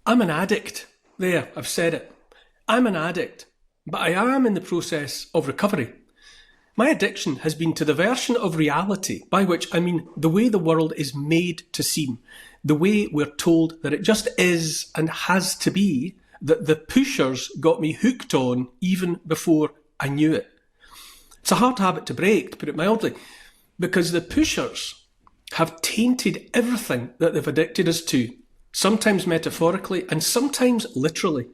I'm an addict. There, I've said it. I'm an addict, but I am in the process of recovery. My addiction has been to the version of reality, by which I mean the way the world is made to seem, the way we're told that it just is and has to be, that the pushers got me hooked on even before I knew it. It's a hard habit to break, to put it mildly, because the pushers have tainted everything that they've addicted us to, sometimes metaphorically and sometimes literally.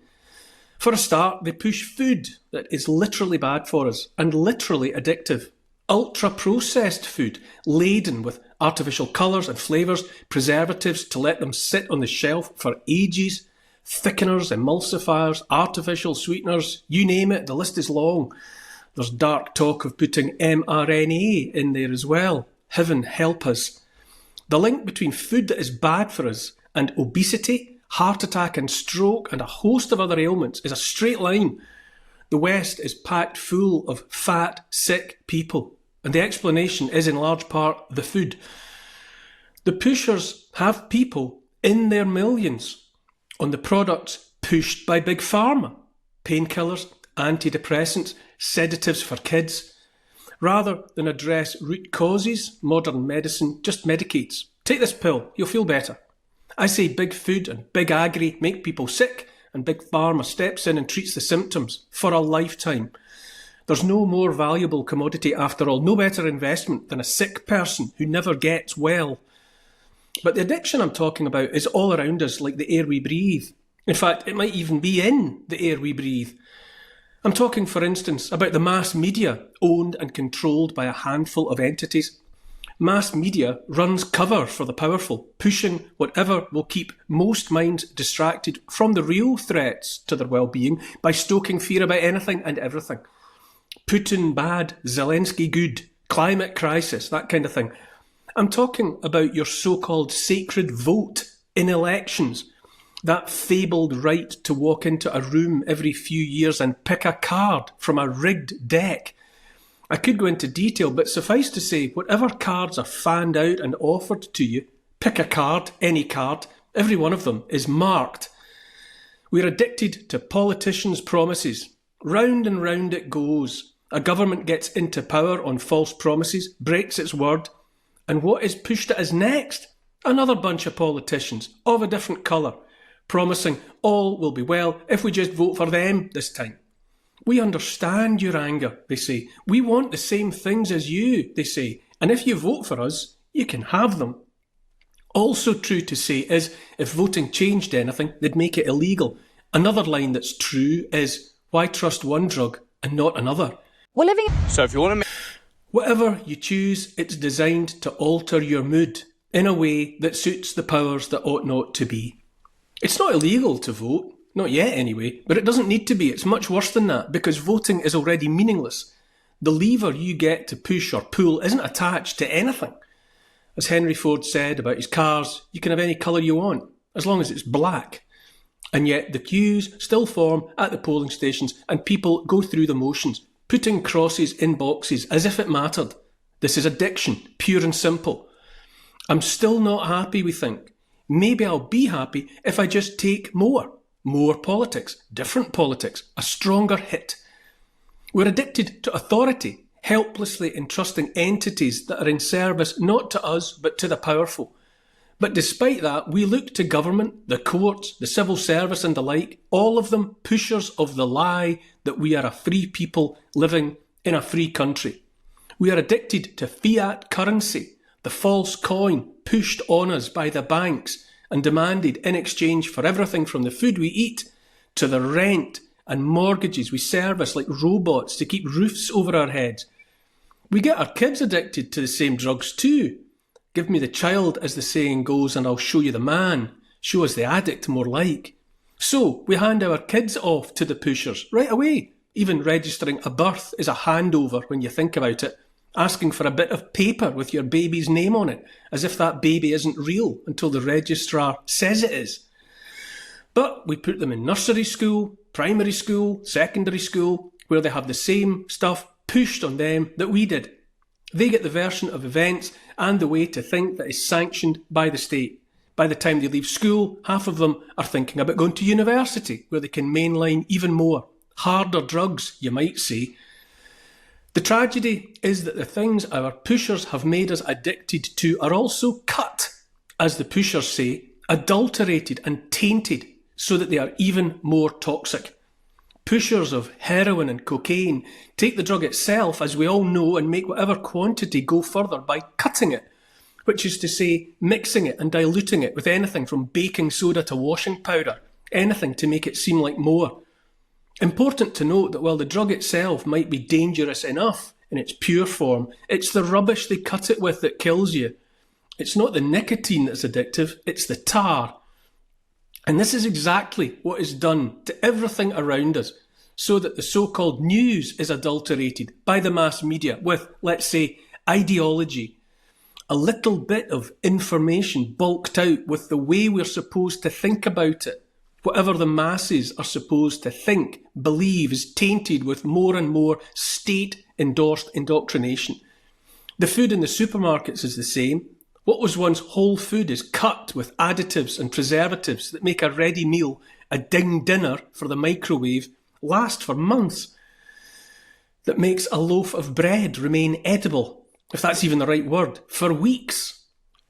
For a start, they push food that is literally bad for us and literally addictive. Ultra-processed food, laden with artificial colours and flavours, preservatives to let them sit on the shelf for ages, thickeners, emulsifiers, artificial sweeteners, you name it, the list is long. There's dark talk of putting mRNA in there as well. Heaven help us. The link between food that is bad for us and obesity, heart attack and stroke and a host of other ailments is a straight line. The West is packed full of fat, sick people, and the explanation is in large part the food. The pushers have people in their millions on the products pushed by Big Pharma, painkillers, antidepressants, sedatives for kids. Rather than address root causes, modern medicine just medicates. Take this pill, you'll feel better. I say big food and big agri make people sick, and Big Pharma steps in and treats the symptoms for a lifetime. There's no more valuable commodity after all, no better investment than a sick person who never gets well. But the addiction I'm talking about is all around us, like the air we breathe. In fact, it might even be in the air we breathe. I'm talking, for instance, about the mass media, owned and controlled by a handful of entities. Mass media runs cover for the powerful, pushing whatever will keep most minds distracted from the real threats to their well-being by stoking fear about anything and everything. Putin bad, Zelensky good, climate crisis, that kind of thing. I'm talking about your so-called sacred vote in elections, that fabled right to walk into a room every few years and pick a card from a rigged deck. I could go into detail, but suffice to say, whatever cards are fanned out and offered to you, pick a card, any card, every one of them is marked. We're addicted to politicians' promises. Round and round it goes. A government gets into power on false promises, breaks its word, and what is pushed at us next? Another bunch of politicians, of a different colour, promising all will be well if we just vote for them this time. We understand your anger, they say. We want the same things as you, they say. And if you vote for us, you can have them. Also true to say is, if voting changed anything, they'd make it illegal. Another line that's true is, why trust one drug and not another? We're living... So if you want to... Whatever you choose, it's designed to alter your mood in a way that suits the powers that ought not to be. It's not illegal to vote. Not yet, anyway, but it doesn't need to be. It's much worse than that, because voting is already meaningless. The lever you get to push or pull isn't attached to anything. As Henry Ford said about his cars, you can have any colour you want, as long as it's black. And yet the queues still form at the polling stations, and people go through the motions, putting crosses in boxes as if it mattered. This is addiction, pure and simple. I'm still not happy, we think. Maybe I'll be happy if I just take more. More politics, different politics, a stronger hit. We're addicted to authority, helplessly entrusting entities that are in service not to us but to the powerful. But despite that, we look to government, the courts, the civil service and the like, all of them pushers of the lie that we are a free people living in a free country. We are addicted to fiat currency, the false coin pushed on us by the banks and demanded in exchange for everything from the food we eat to the rent and mortgages we service like robots to keep roofs over our heads. We get our kids addicted to the same drugs too. Give me the child, as the saying goes, and I'll show you the man. Show us the addict, more like. So we hand our kids off to the pushers right away. Even registering a birth is a handover when you think about it. Asking for a bit of paper with your baby's name on it, as if that baby isn't real until the registrar says it is. But we put them in nursery school, primary school, secondary school, where they have the same stuff pushed on them that we did. They get the version of events and the way to think that is sanctioned by the state. By the time they leave school, half of them are thinking about going to university, where they can mainline even more. Harder drugs, you might say. The tragedy is that the things our pushers have made us addicted to are also cut, as the pushers say, adulterated and tainted so that they are even more toxic. Pushers of heroin and cocaine take the drug itself, as we all know, and make whatever quantity go further by cutting it, which is to say mixing it and diluting it with anything from baking soda to washing powder, anything to make it seem like more. Important to note that while the drug itself might be dangerous enough in its pure form, it's the rubbish they cut it with that kills you. It's not the nicotine that's addictive, it's the tar. And this is exactly what is done to everything around us, so that the so-called news is adulterated by the mass media with, let's say, ideology. A little bit of information bulked out with the way we're supposed to think about it. Whatever the masses are supposed to think, believe, is tainted with more and more state-endorsed indoctrination. The food in the supermarkets is the same. What was once whole food is cut with additives and preservatives that make a ready meal, a ding dinner for the microwave, last for months. That makes a loaf of bread remain edible, if that's even the right word, for weeks.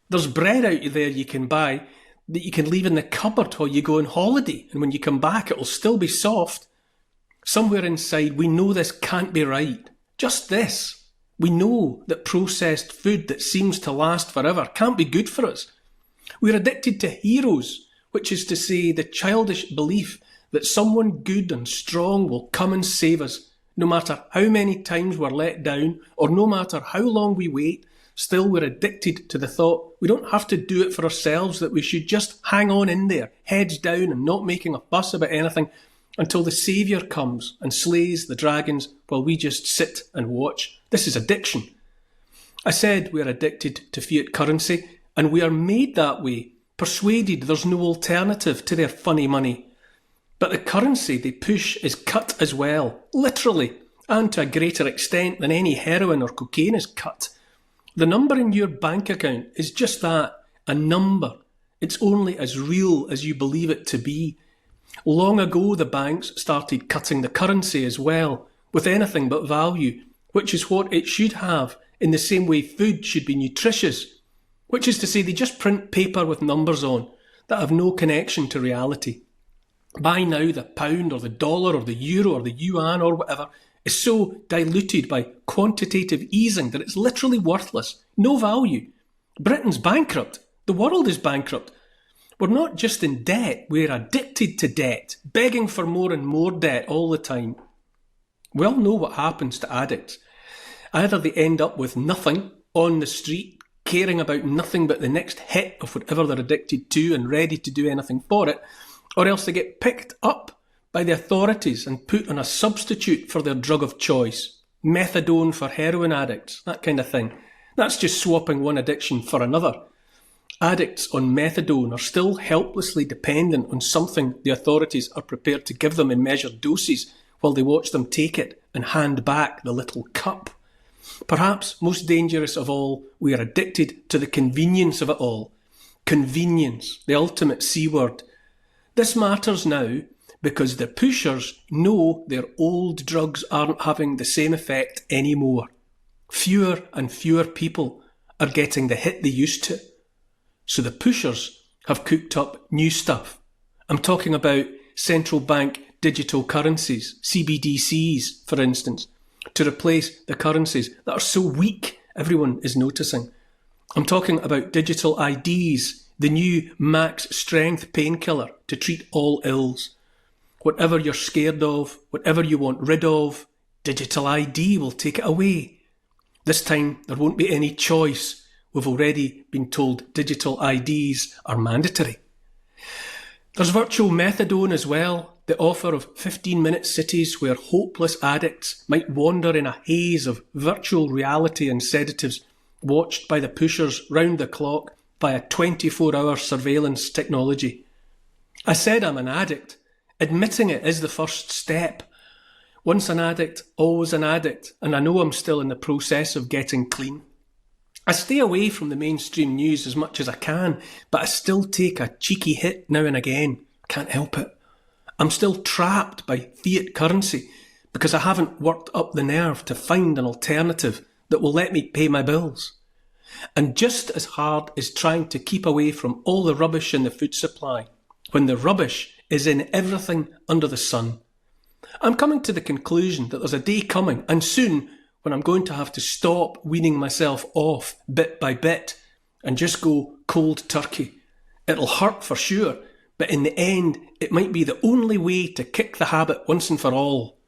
There's bread out there you can buy that you can leave in the cupboard while you go on holiday, and when you come back it'll still be soft. Somewhere inside we know this can't be right. Just this. We know that processed food that seems to last forever can't be good for us. We're addicted to heroes, which is to say the childish belief that someone good and strong will come and save us. No matter how many times we're let down, or no matter how long we wait, still we're addicted to the thought we don't have to do it for ourselves, that we should just hang on in there, heads down and not making a fuss about anything until the saviour comes and slays the dragons while we just sit and watch. This is addiction. I said we're addicted to fiat currency, and we are made that way, persuaded there's no alternative to their funny money. But the currency they push is cut as well, literally, and to a greater extent than any heroin or cocaine is cut. The number in your bank account is just that, a number. It's only as real as you believe it to be. Long ago the banks started cutting the currency as well, with anything but value, which is what it should have, in the same way food should be nutritious, which is to say they just print paper with numbers on that have no connection to reality. By now the pound or the dollar or the euro or the yuan or whatever is so diluted by quantitative easing that it's literally worthless, no value. Britain's bankrupt. The world is bankrupt. We're not just in debt, we're addicted to debt, begging for more and more debt all the time. We all know what happens to addicts. Either they end up with nothing on the street, caring about nothing but the next hit of whatever they're addicted to and ready to do anything for it, or else they get picked up by the authorities and put on a substitute for their drug of choice. Methadone for heroin addicts, that kind of thing. That's just swapping one addiction for another. Addicts on methadone are still helplessly dependent on something the authorities are prepared to give them in measured doses while they watch them take it and hand back the little cup. Perhaps most dangerous of all, we are addicted to the convenience of it all. Convenience, the ultimate C word. This matters now because the pushers know their old drugs aren't having the same effect anymore. Fewer and fewer people are getting the hit they used to. So the pushers have cooked up new stuff. I'm talking about central bank digital currencies, CBDCs, for instance, to replace the currencies that are so weak everyone is noticing. I'm talking about digital IDs, the new max strength painkiller to treat all ills. Whatever you're scared of, whatever you want rid of, digital ID will take it away. This time there won't be any choice. We've already been told digital IDs are mandatory. There's virtual methadone as well, the offer of 15-minute cities where hopeless addicts might wander in a haze of virtual reality and sedatives, watched by the pushers round the clock via 24-hour surveillance technology. I said I'm an addict. Admitting it is the first step. Once an addict, always an addict, and I know I'm still in the process of getting clean. I stay away from the mainstream news as much as I can, but I still take a cheeky hit now and again. Can't help it. I'm still trapped by fiat currency because I haven't worked up the nerve to find an alternative that will let me pay my bills. And just as hard is trying to keep away from all the rubbish in the food supply, when the rubbish is in everything under the sun. I'm coming to the conclusion that there's a day coming, and soon, when I'm going to have to stop weaning myself off bit by bit and just go cold turkey. It'll hurt for sure, but in the end, it might be the only way to kick the habit once and for all.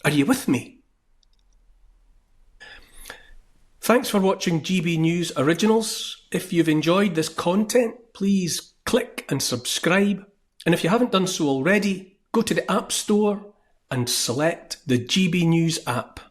Are you with me? Thanks for watching GB News Originals. If you've enjoyed this content, please click and subscribe. And if you haven't done so already, go to the App Store and select the GB News app.